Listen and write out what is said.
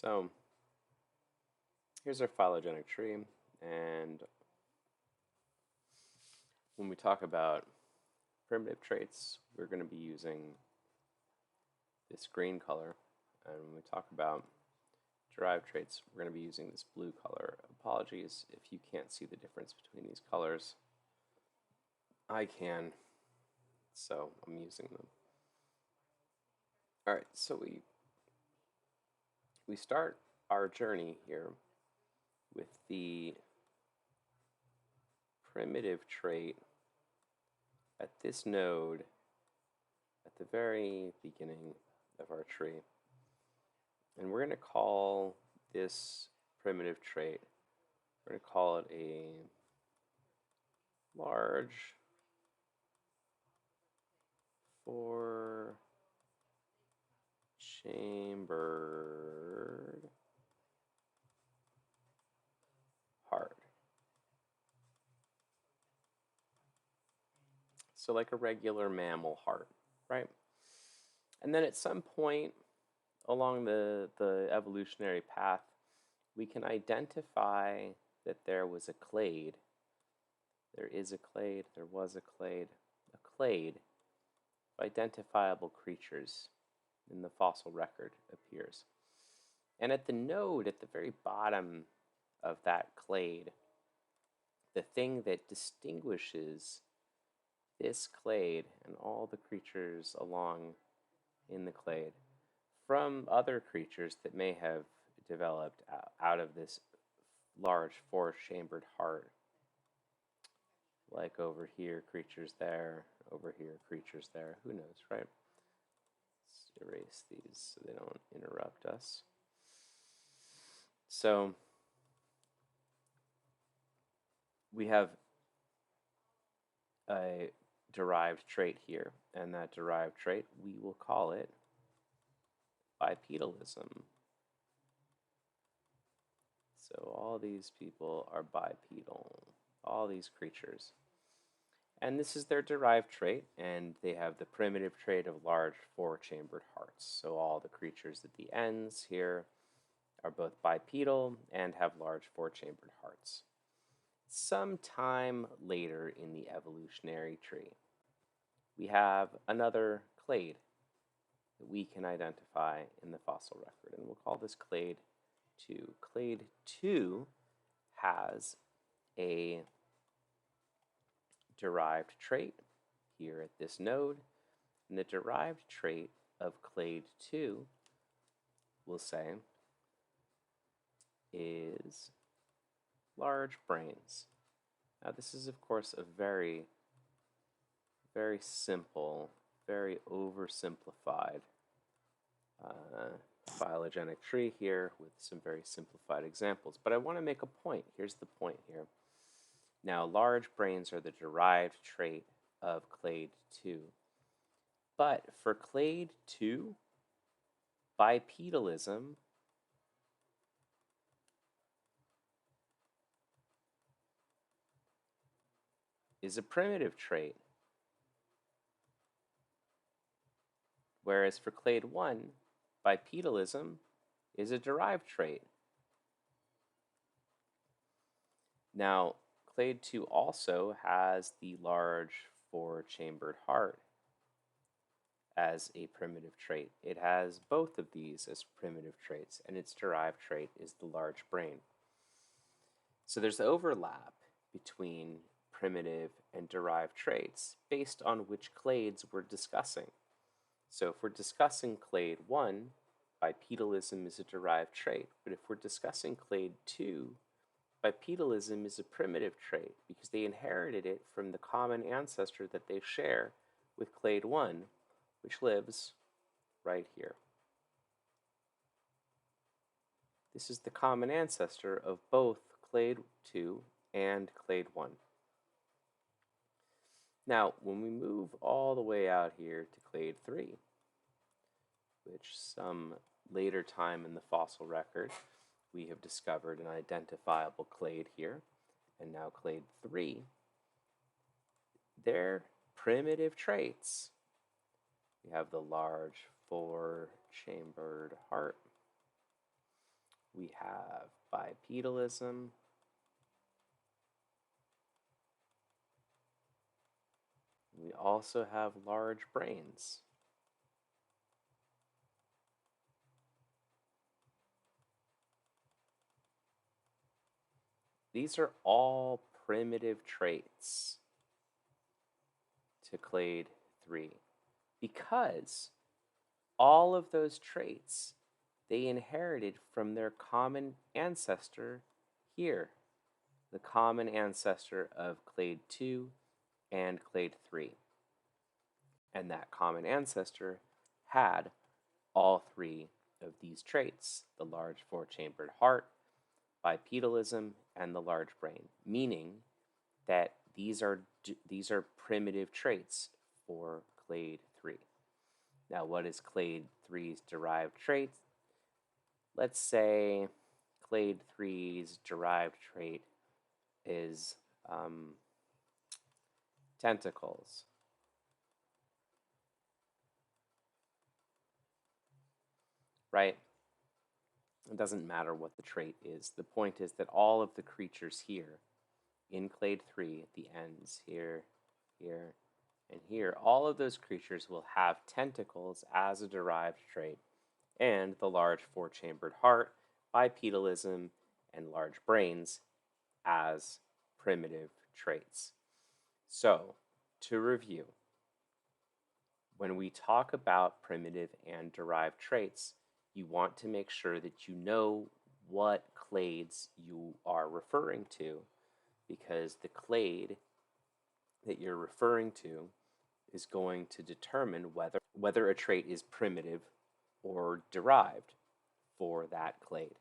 So here's our phylogenetic tree, and when we talk about primitive traits, we're going to be using this green color, and when we talk about derived traits, we're going to be using this blue color. Apologies if you can't see the difference between these colors. I can, so I'm using them. All right, so we start our journey here with the primitive trait at this node at the very beginning of our tree. And we're going to call this primitive trait, we're going to call it a large four-chambered heart. So like a regular mammal heart, right? And then at some point along the evolutionary path, we can identify that there was a clade. There is a clade, there was a clade of identifiable creatures in the fossil record appears. And at the node, at the very bottom of that clade, the thing that distinguishes this clade and all the creatures along in the clade from other creatures that may have developed out of this large four-chambered heart. Like over here, creatures there, over here, creatures there. Who knows, right? Let's erase these so they don't interrupt us. So we have a derived trait here, and that derived trait, we will call it bipedalism. So all these people are bipedal, all these creatures. And this is their derived trait, and they have the primitive trait of large four-chambered hearts. So all the creatures at the ends here are both bipedal and have large four-chambered hearts. Sometime later in the evolutionary tree, we have another clade that we can identify in the fossil record, and we'll call this clade 2. Clade 2 has a derived trait here at this node, and the derived trait of clade 2, we'll say, is large brains. Now this is of course a very, very simple, very oversimplified phylogenetic tree here with some very simplified examples. But I want to make a point. Here's the point here. Now, large brains are the derived trait of clade 2. But for clade 2, bipedalism is a primitive trait. Whereas for clade 1, bipedalism is a derived trait. Now, clade 2 also has the large four-chambered heart as a primitive trait. It has both of these as primitive traits, and its derived trait is the large brain. So there's overlap between primitive and derived traits based on which clades we're discussing. So if we're discussing clade 1, bipedalism is a derived trait. But if we're discussing clade 2, bipedalism is a primitive trait because they inherited it from the common ancestor that they share with clade 1, which lives right here. This is the common ancestor of both clade 2 and clade 1. Now, when we move all the way out here to clade 3, which some later time in the fossil record, we have discovered an identifiable clade here, and now clade 3, they're primitive traits. We have the large four-chambered heart. we have bipedalism. We also have large brains. These are all primitive traits to clade 3 because all of those traits they inherited from their common ancestor here, the common ancestor of clade 2 and clade 3. And that common ancestor had all three of these traits: the large four-chambered heart, bipedalism, and the large brain, meaning that these are primitive traits for clade 3. Now, what is clade 3's derived trait? Let's say clade 3's derived trait is tentacles. Right? It doesn't matter what the trait is. The point is that all of the creatures here in clade 3, the ends here, here, and here, all of those creatures will have tentacles as a derived trait, and the large four-chambered heart, bipedalism, and large brains as primitive traits. So, to review, when we talk about primitive and derived traits, you want to make sure that you know what clades you are referring to, because the clade that you're referring to is going to determine whether a trait is primitive or derived for that clade.